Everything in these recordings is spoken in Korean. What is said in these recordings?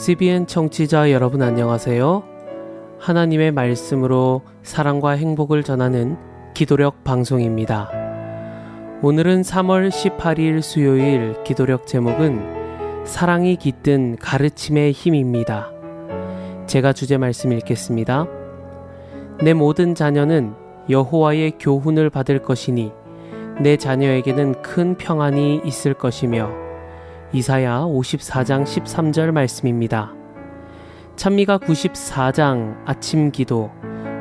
SBN 청취자 여러분 안녕하세요. 하나님의 말씀으로 사랑과 행복을 전하는 기도력 방송입니다. 오늘은 3월 18일 수요일 기도력 제목은 사랑이 깃든 가르침의 힘입니다. 제가 주제 말씀 읽겠습니다. 내 모든 자녀는 여호와의 교훈을 받을 것이니 내 자녀에게는 큰 평안이 있을 것이며 이사야 54장 13절 말씀입니다. 찬미가 94장 아침 기도,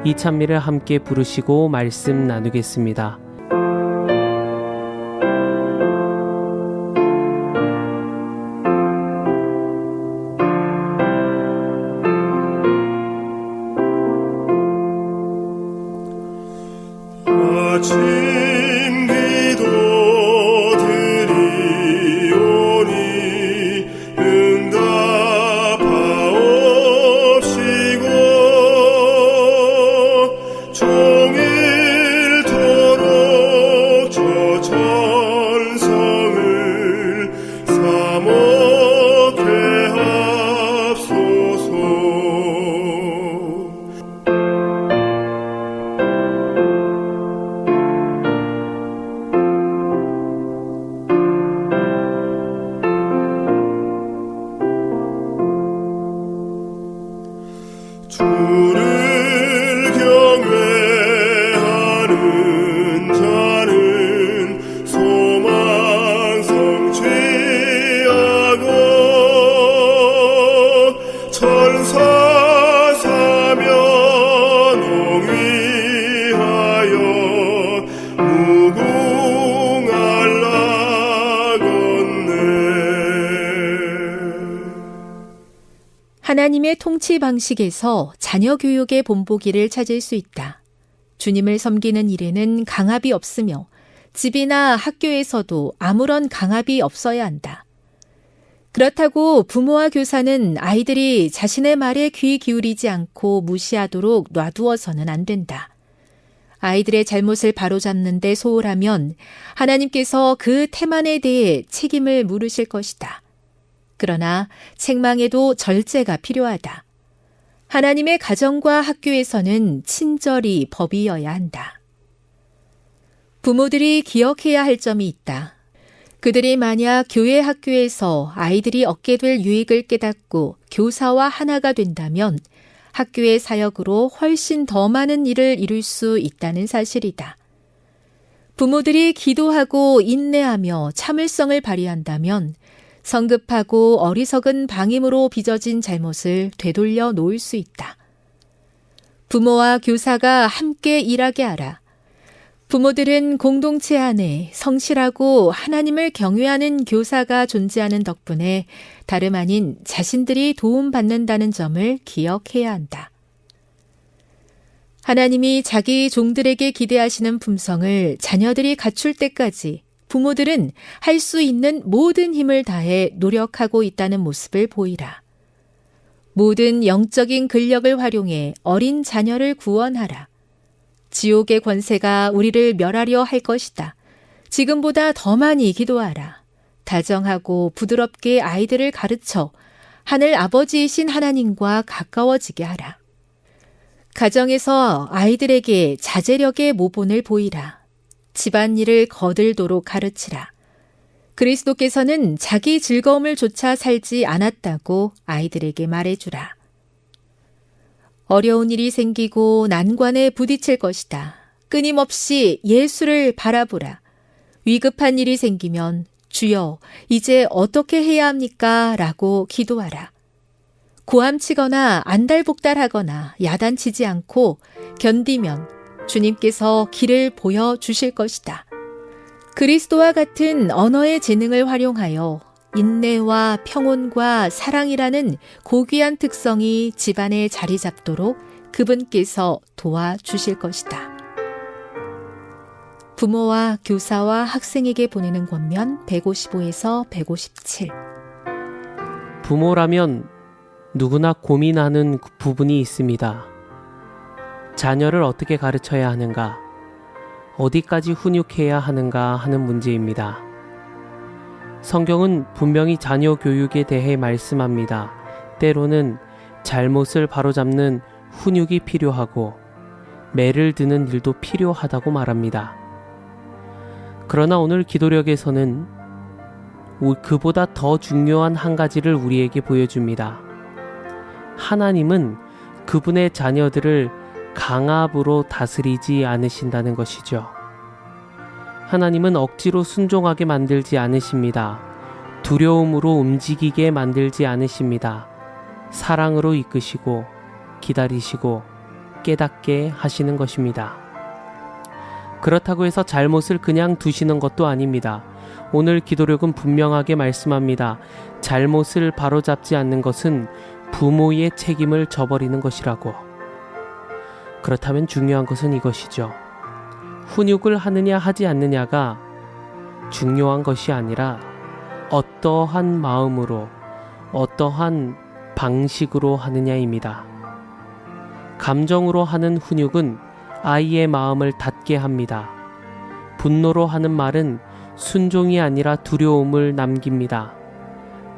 이 찬미를 함께 부르시고 말씀 나누겠습니다. 하나님의 통치 방식에서 자녀 교육의 본보기를 찾을 수 있다. 주님을 섬기는 일에는 강압이 없으며 집이나 학교에서도 아무런 강압이 없어야 한다. 그렇다고 부모와 교사는 아이들이 자신의 말에 귀 기울이지 않고 무시하도록 놔두어서는 안 된다. 아이들의 잘못을 바로잡는 데 소홀하면 하나님께서 그 태만에 대해 책임을 물으실 것이다. 그러나 책망에도 절제가 필요하다. 하나님의 가정과 학교에서는 친절이 법이어야 한다. 부모들이 기억해야 할 점이 있다. 그들이 만약 교회 학교에서 아이들이 얻게 될 유익을 깨닫고 교사와 하나가 된다면 학교의 사역으로 훨씬 더 많은 일을 이룰 수 있다는 사실이다. 부모들이 기도하고 인내하며 참을성을 발휘한다면 성급하고 어리석은 방임으로 빚어진 잘못을 되돌려 놓을 수 있다. 부모와 교사가 함께 일하게 하라. 부모들은 공동체 안에 성실하고 하나님을 경외하는 교사가 존재하는 덕분에 다름 아닌 자신들이 도움받는다는 점을 기억해야 한다. 하나님이 자기 종들에게 기대하시는 품성을 자녀들이 갖출 때까지 부모들은 할 수 있는 모든 힘을 다해 노력하고 있다는 모습을 보이라. 모든 영적인 근력을 활용해 어린 자녀를 구원하라. 지옥의 권세가 우리를 멸하려 할 것이다. 지금보다 더 많이 기도하라. 다정하고 부드럽게 아이들을 가르쳐 하늘 아버지이신 하나님과 가까워지게 하라. 가정에서 아이들에게 자제력의 모본을 보이라. 집안일을 거들도록 가르치라. 그리스도께서는 자기 즐거움을 조차 살지 않았다고 아이들에게 말해주라. 어려운 일이 생기고 난관에 부딪힐 것이다. 끊임없이 예수를 바라보라. 위급한 일이 생기면 주여 이제 어떻게 해야 합니까? 라고 기도하라. 고함치거나 안달복달하거나 야단치지 않고 견디면 주님께서 길을 보여주실 것이다. 그리스도와 같은 언어의 재능을 활용하여 인내와 평온과 사랑이라는 고귀한 특성이 집안에 자리 잡도록 그분께서 도와주실 것이다. 부모와 교사와 학생에게 보내는 권면 155에서 157. 부모라면 누구나 고민하는 부분이 있습니다. 자녀를 어떻게 가르쳐야 하는가, 어디까지 훈육해야 하는가 하는 문제입니다. 성경은 분명히 자녀 교육에 대해 말씀합니다. 때로는 잘못을 바로잡는 훈육이 필요하고 매를 드는 일도 필요하다고 말합니다. 그러나 오늘 기도력에서는 그보다 더 중요한 한 가지를 우리에게 보여줍니다. 하나님은 그분의 자녀들을 강압으로 다스리지 않으신다는 것이죠. 하나님은 억지로 순종하게 만들지 않으십니다. 두려움으로 움직이게 만들지 않으십니다. 사랑으로 이끄시고 기다리시고 깨닫게 하시는 것입니다. 그렇다고 해서 잘못을 그냥 두시는 것도 아닙니다. 오늘 기도력은 분명하게 말씀합니다. 잘못을 바로잡지 않는 것은 부모의 책임을 져버리는 것이라고. 그렇다면 중요한 것은 이것이죠. 훈육을 하느냐 하지 않느냐가 중요한 것이 아니라 어떠한 마음으로, 어떠한 방식으로 하느냐입니다. 감정으로 하는 훈육은 아이의 마음을 닫게 합니다. 분노로 하는 말은 순종이 아니라 두려움을 남깁니다.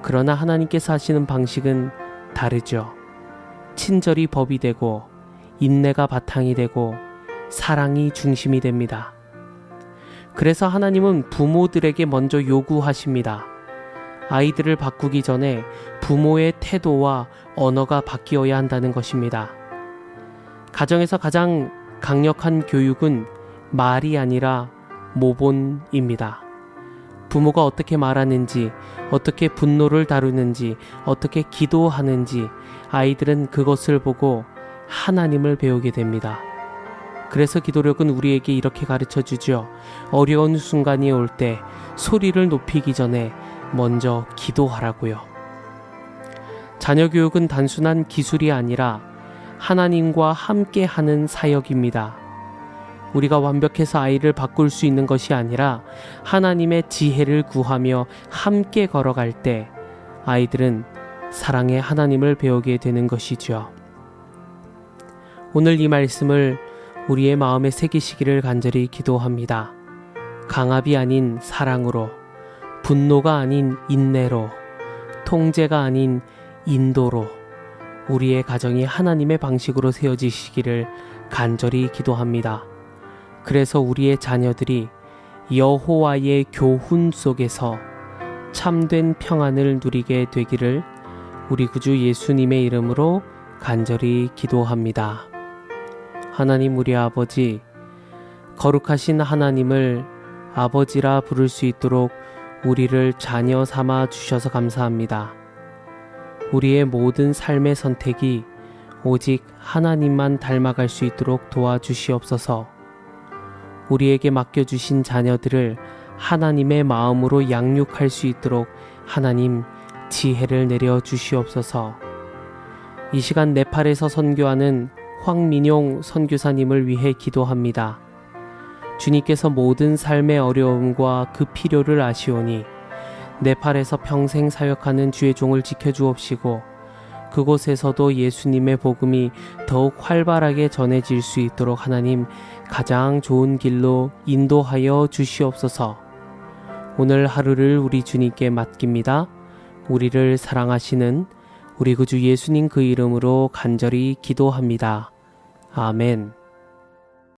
그러나 하나님께서 하시는 방식은 다르죠. 친절이 법이 되고 인내가 바탕이 되고 사랑이 중심이 됩니다. 그래서 하나님은 부모들에게 먼저 요구하십니다. 아이들을 바꾸기 전에 부모의 태도와 언어가 바뀌어야 한다는 것입니다. 가정에서 가장 강력한 교육은 말이 아니라 모본입니다. 부모가 어떻게 말하는지, 어떻게 분노를 다루는지, 어떻게 기도하는지 아이들은 그것을 보고 하나님을 배우게 됩니다. 그래서 기도력은 우리에게 이렇게 가르쳐 주죠. 어려운 순간이 올 때 소리를 높이기 전에 먼저 기도하라고요. 자녀 교육은 단순한 기술이 아니라 하나님과 함께 하는 사역입니다. 우리가 완벽해서 아이를 바꿀 수 있는 것이 아니라 하나님의 지혜를 구하며 함께 걸어갈 때 아이들은 사랑의 하나님을 배우게 되는 것이죠. 오늘 이 말씀을 우리의 마음에 새기시기를 간절히 기도합니다. 강압이 아닌 사랑으로, 분노가 아닌 인내로, 통제가 아닌 인도로 우리의 가정이 하나님의 방식으로 세워지시기를 간절히 기도합니다. 그래서 우리의 자녀들이 여호와의 교훈 속에서 참된 평안을 누리게 되기를 우리 구주 예수님의 이름으로 간절히 기도합니다. 하나님 우리 아버지, 거룩하신 하나님을 아버지라 부를 수 있도록 우리를 자녀 삼아 주셔서 감사합니다. 우리의 모든 삶의 선택이 오직 하나님만 닮아갈 수 있도록 도와주시옵소서. 우리에게 맡겨주신 자녀들을 하나님의 마음으로 양육할 수 있도록 하나님 지혜를 내려 주시옵소서. 이 시간 네팔에서 선교하는 황민용 선교사님을 위해 기도합니다. 주님께서 모든 삶의 어려움과 그 필요를 아시오니 네팔에서 평생 사역하는 주의 종을 지켜주옵시고 그곳에서도 예수님의 복음이 더욱 활발하게 전해질 수 있도록 하나님 가장 좋은 길로 인도하여 주시옵소서. 오늘 하루를 우리 주님께 맡깁니다. 우리를 사랑하시는 우리 구주 예수님 그 이름으로 간절히 기도합니다. 아멘.